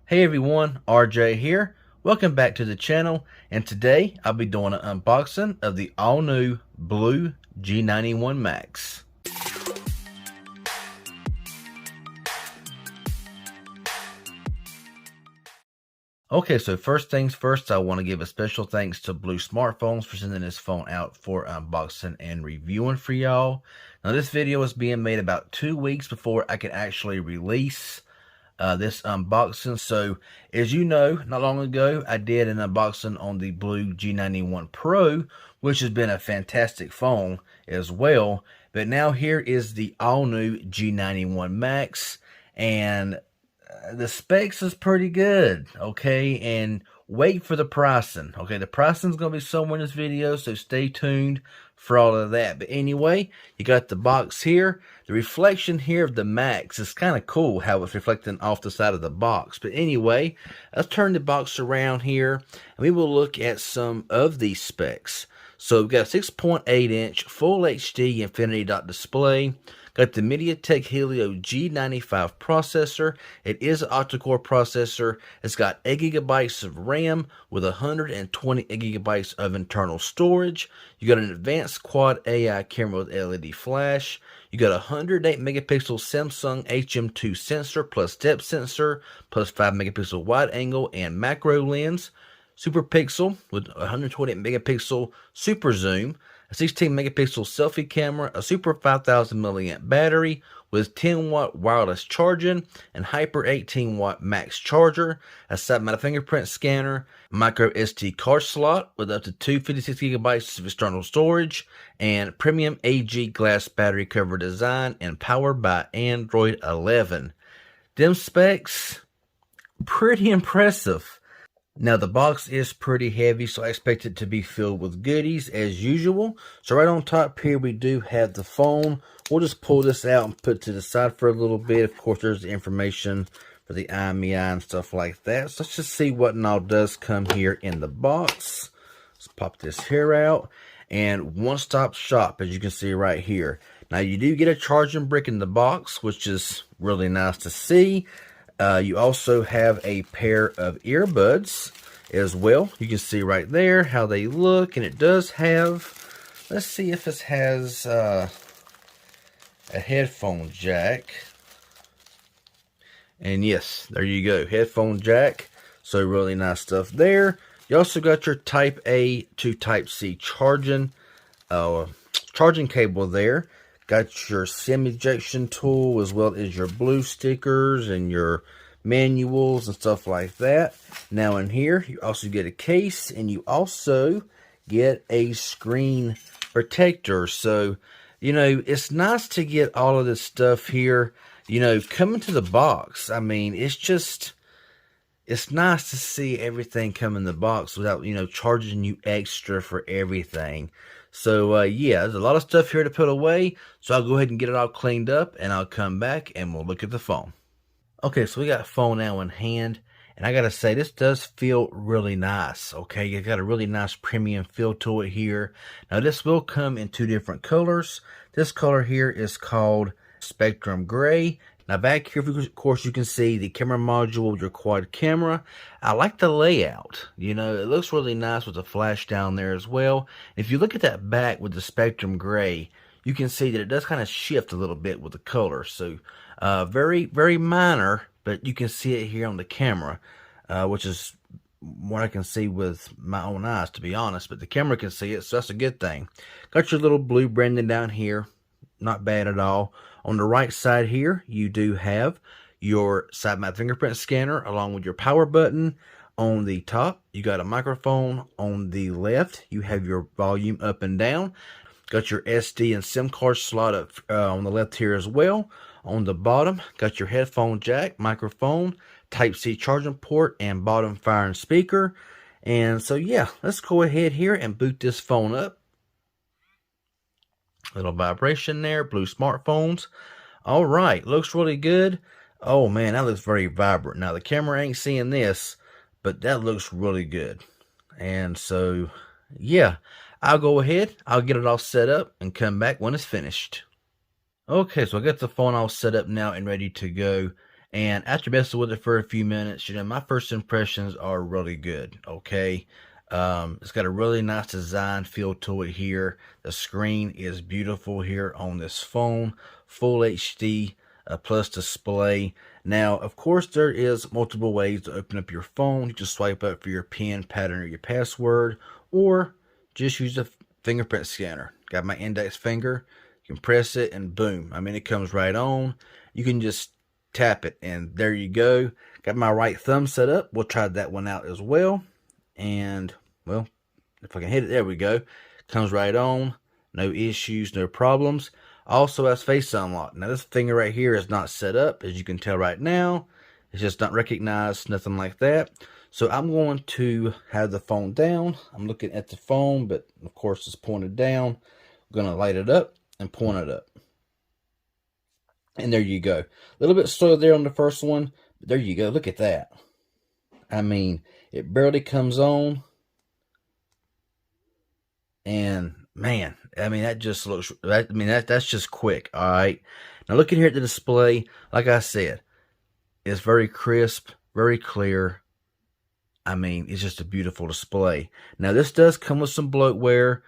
Hey everyone, RJ here. Welcome back to the channel, and today I'll be doing an unboxing of the all-new Blue G91 Max. Okay, so first things first, I want to give a special thanks to Blue Smartphones for sending this phone out for unboxing and reviewing for y'all. Now this video is being made about 2 weeks before I can actually release this unboxing. So as you know, not long ago I did an unboxing on the Blue G91 Pro, which has been a fantastic phone as well. But now here is the all new G91 Max, and the specs is pretty good, okay? And wait for the pricing, okay? The pricing's gonna be somewhere in this video, so stay tuned for all of that. But anyway, you got the box here. The reflection here of the Max is kind of cool how it's reflecting off the side of the box. But anyway, let's turn the box around here and we will look at some of these specs. So we've got a 6.8 inch full HD infinity dot display. Got the MediaTek Helio G95 processor. It is an octa-core processor. It's got 8 gigabytes of RAM with 128 gigabytes of internal storage. You got an advanced quad AI camera with LED flash. You got a 108 megapixel Samsung HM2 sensor plus depth sensor plus 5 megapixel wide angle and macro lens. Super pixel with 128 megapixel super zoom, a 16 megapixel selfie camera, a super 5000 milliamp battery with 10 watt wireless charging and hyper 18 watt max charger, a side mounted fingerprint scanner, micro SD card slot with up to 256 gigabytes of external storage, and premium AG glass battery cover design and powered by Android 11. Them specs, pretty impressive. Now the box is pretty heavy, so I expect it to be filled with goodies as usual. So right on top here we do have the phone. We'll just pull this out and put it to the side for a little bit. Of course there's the information for the IMEI and stuff like that. So let's just see what all does come here in the box. Let's pop this here out. And one-stop shop, as you can see right here. Now you do get a charging brick in the box, which is really nice to see. You also have a pair of earbuds as well. You can see right there how they look, and it does have, let's see if it has a headphone jack. And yes, there you go, headphone jack. So really nice stuff there. You also got your Type A to Type C charging cable there. Got your SIM ejection tool as well as your blue stickers and your manuals and stuff like that. Now in here, you also get a case and you also get a screen protector. So, you know, it's nice to get all of this stuff here, you know, coming to the box. I mean, it's nice to see everything come in the box without, you know, charging you extra for everything. So, yeah, there's a lot of stuff here to put away. So I'll go ahead and get it all cleaned up and I'll come back and we'll look at the phone. Okay, so we got a phone now in hand. And I got to say, this does feel really nice. Okay, you got a really nice premium feel to it here. Now, this will come in 2 different colors. This color here is called Spectrum Gray. Now back here, of course, you can see the camera module with your quad camera. I like the layout. You know, it looks really nice with the flash down there as well. If you look at that back with the Spectrum Gray, you can see that it does kind of shift a little bit with the color. So, very, very minor, but you can see it here on the camera, which is what I can see with my own eyes, to be honest. But the camera can see it, so that's a good thing. Got your little blue branding down here. Not bad at all. On the right side here, you do have your side mount fingerprint scanner along with your power button. On the top, you got a microphone. On the left, you have your volume up and down. Got your SD and SIM card slot up on the left here as well. On the bottom, got your headphone jack, microphone, Type-C charging port, and bottom firing speaker. And so, yeah, let's go ahead here and boot this phone up. Little vibration there, Blue Smartphones. All right, looks really good. Oh man, that looks very vibrant. Now the camera ain't seeing this, but that looks really good. And so, yeah, I'll go ahead, I'll get it all set up and come back when it's finished. Okay, so I got the phone all set up now and ready to go. And after messing with it for a few minutes, my first impressions are really good. Okay. It's got a really nice design feel to it here. The screen is beautiful here on this phone. Full HD plus display. Now, of course, there is multiple ways to open up your phone. You just swipe up for your PIN, pattern, or your password, or just use a fingerprint scanner. Got my index finger. You can press it and boom. I mean, it comes right on. You can just tap it and there you go. Got my right thumb set up. We'll try that one out as well. And well, if I can hit it, there we go. Comes right on. No issues, no problems. Also has face unlock. Now this finger right here is not set up, as you can tell right now. It's just not recognized, nothing like that. So I'm going to have the phone down. I'm looking at the phone, but of course it's pointed down. I'm going to light it up and point it up. And there you go. A little bit slow there on the first one, but there you go. Look at that. I mean, it barely comes on. And man, I mean, that just looks, that's just quick. All right. Now looking here at the display, like I said, it's very crisp, very clear. I mean, it's just a beautiful display. Now this does come with some bloatware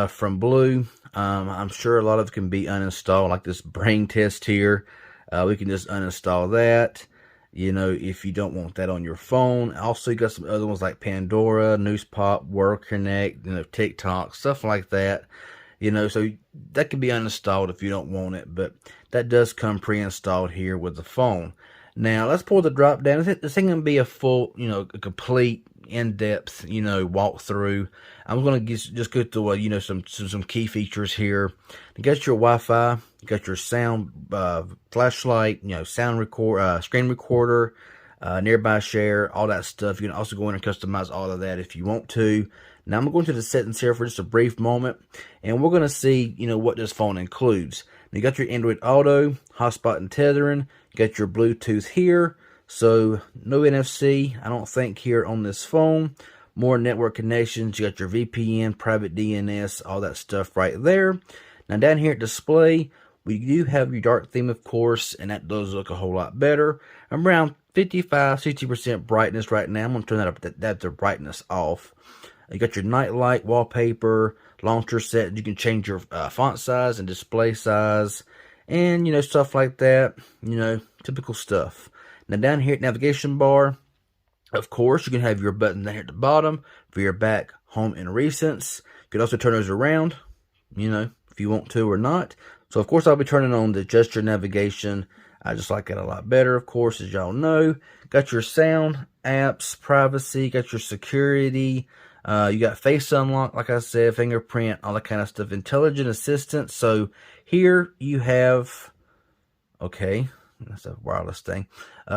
from Blue. I'm sure a lot of it can be uninstalled, like this brain test here. We can just uninstall that, if you don't want that on your phone. Also, you got some other ones like Pandora, Newspop, World Connect, TikTok, stuff like that. So that can be uninstalled if you don't want it, but that does come pre-installed here with the phone. Now, let's pull the drop down. This thing can be a full, a complete, in-depth, walkthrough. I'm going to just go through, some key features here. You got your Wi-Fi, you got your sound flashlight, sound record, screen recorder, nearby share, all that stuff. You can also go in and customize all of that if you want to. Now, I'm going to the settings here for just a brief moment, and we're going to see, what this phone includes. You got your Android Auto, hotspot and tethering. You got your Bluetooth here. So no NFC, I don't think, here on this phone. More network connections. You got your VPN, private DNS, all that stuff right there. Now down here at display, we do have your dark theme, of course, and that does look a whole lot better. I'm around 55-60% brightness right now. I'm going to turn that the brightness off. You got your nightlight wallpaper, launcher set. You can change your font size and display size, and stuff like that. Typical stuff. Now down here at navigation bar, of course, you can have your button down here at the bottom for your back, home, and recents. You can also turn those around, if you want to or not. So of course, I'll be turning on the gesture navigation. I just like it a lot better, of course, as y'all know. Got your sound, apps, privacy, got your security. You got face unlock, like I said, fingerprint, all that kind of stuff. Intelligent assistant. So here you have, okay, that's a wireless thing.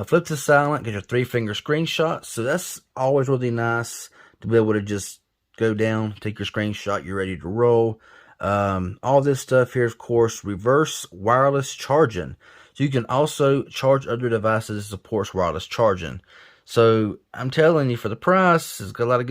Flip to silent, get your 3-finger screenshot. So that's always really nice to be able to just go down, take your screenshot, you're ready to roll. All this stuff here, of course, reverse wireless charging. So you can also charge other devices that supports wireless charging. So I'm telling you, for the price, it's got a lot of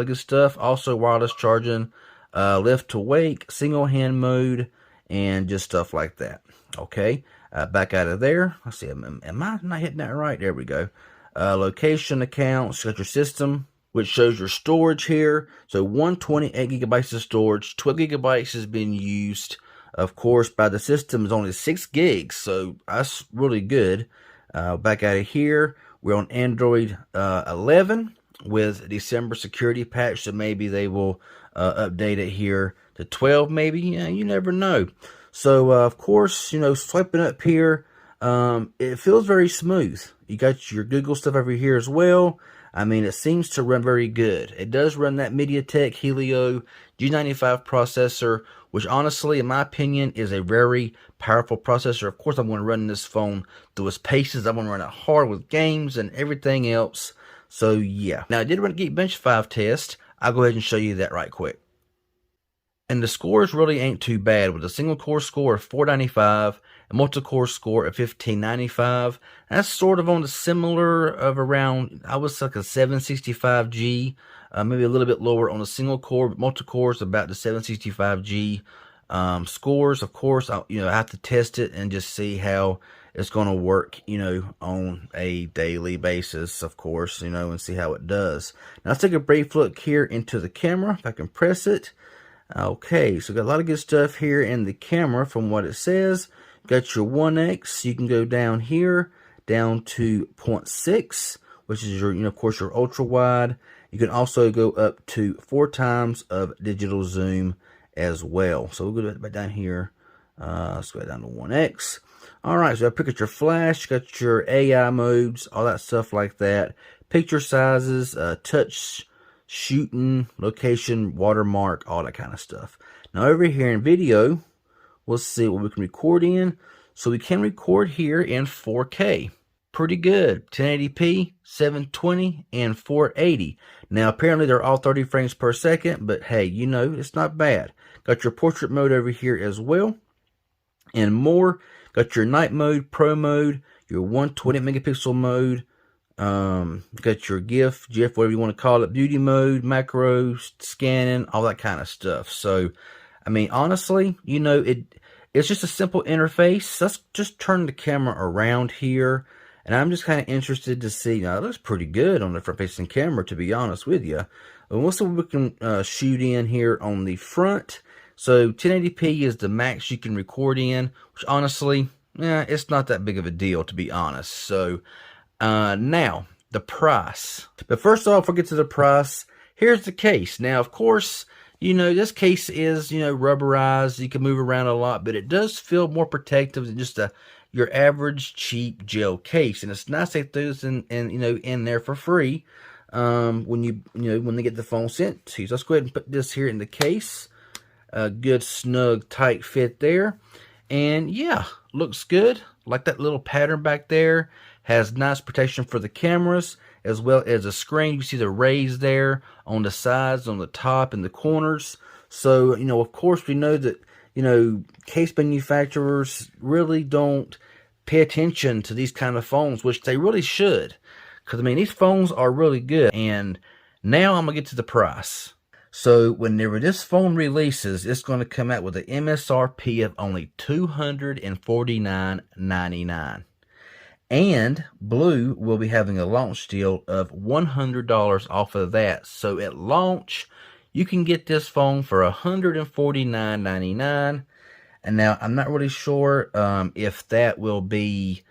good stuff. Also wireless charging, lift to wake, single hand mode, and just stuff like that. Okay, back out of there. Let's see, am I not hitting that right? There we go. Location accounts, got your system, which shows your storage here. So 128 gigabytes of storage, 12 gigabytes has been used. Of course, by the system is only 6 gigs, so that's really good. Back out of here. We're on Android 11 with December security patch, so maybe they will update it here to 12, maybe. Yeah, you never know. So, of course, swiping up here, it feels very smooth. You got your Google stuff over here as well. I mean, it seems to run very good. It does run that MediaTek Helio G95 processor, which honestly, in my opinion, is a very powerful processor. Of course, I'm going to run this phone through its paces. I'm going to run it hard with games and everything else. So, yeah. Now, I did run a Geekbench 5 test. I'll go ahead and show you that right quick. And the scores really ain't too bad, with a single core score of 495, a multi-core score of 1595. That's sort of on the similar of around, I would say, like a 765G, maybe a little bit lower on a single core, but multi-core is about the 765G scores. Of course, I have to test it and just see how it's going to work, you know, on a daily basis, of course, you know, and see how it does. Now let's take a brief look here into the camera, if I can press it. Okay, so got a lot of good stuff here in the camera from what it says. Got your 1x, you can go down here, down to 0.6, which is your, you know, of course, your ultra wide. You can also go up to 4 times of digital zoom as well. So we'll go back down here. Let's go down to 1x. All right, so I pick up your flash, got your AI modes, all that stuff like that. Picture sizes, touch, shooting, location, watermark, all that kind of stuff. Now over here in video, we'll see what we can record in. So we can record here in 4K. Pretty good. 1080p, 720, and 480. Now apparently they're all 30 frames per second, but hey, you know, it's not bad. Got your portrait mode over here as well. And more. Got your night mode, pro mode, your 120 megapixel mode. Got your GIF, whatever you want to call it, beauty mode, macro, scanning, all that kind of stuff. So, I mean, honestly, you know, it's just a simple interface. Let's just turn the camera around here. And I'm just kind of interested to see. Now, it looks pretty good on the front-facing camera, to be honest with you. And we'll see what we can shoot in here on the front. So 1080p is the max you can record in, which honestly, it's not that big of a deal, to be honest. So now, the price. But first off, before we get to the price, here's the case. Now, of course, you know, this case is, you know, rubberized. You can move around a lot, but it does feel more protective than just your average cheap gel case. And it's nice they throw this in there for free when they get the phone sent to you. So let's go ahead and put this here in the case. A good snug tight fit there, and yeah, looks good. Like that little pattern back there, has nice protection for the cameras as well as a screen. You see the rays there on the sides, on the top, and the corners. So, you know, of course we know that, you know, case manufacturers really don't pay attention to these kind of phones, which they really should, because I mean, these phones are really good. And now I'm gonna get to the price. So whenever this phone releases, it's going to come out with an MSRP of only $249.99. And Blue will be having a launch deal of $100 off of that. So at launch, you can get this phone for $149.99. And now I'm not really sure if that will be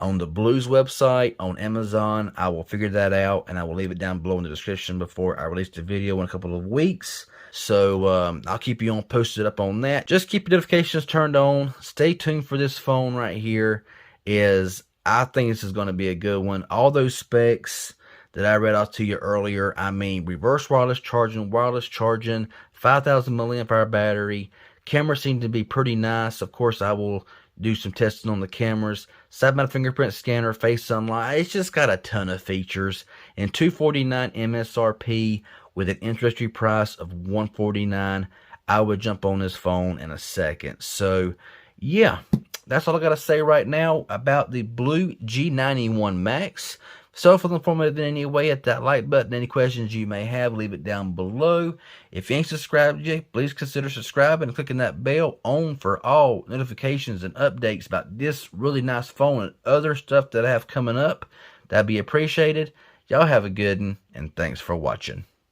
on the Blue's website, on Amazon. I will figure that out, and I will leave it down below in the description before I release the video in a couple of weeks. So I'll keep you posted up on that. Just keep your notifications turned on. Stay tuned for this phone right here. I think this is going to be a good one. All those specs that I read out to you earlier, I mean, reverse wireless charging, 5,000 milliamp hour battery. Camera seemed to be pretty nice. Of course, I will do some testing on the cameras. Side-mounted fingerprint scanner, face unlock. It's just got a ton of features. And $249 MSRP with an introductory price of $149. I would jump on this phone in a second. So, yeah, that's all I got to say right now about the Blue G91 Max. So if it's informative in any way, hit that like button. Any questions you may have, leave it down below. If you ain't subscribed yet, please consider subscribing and clicking that bell on for all notifications and updates about this really nice phone and other stuff that I have coming up. That'd be appreciated. Y'all have a good one, and thanks for watching.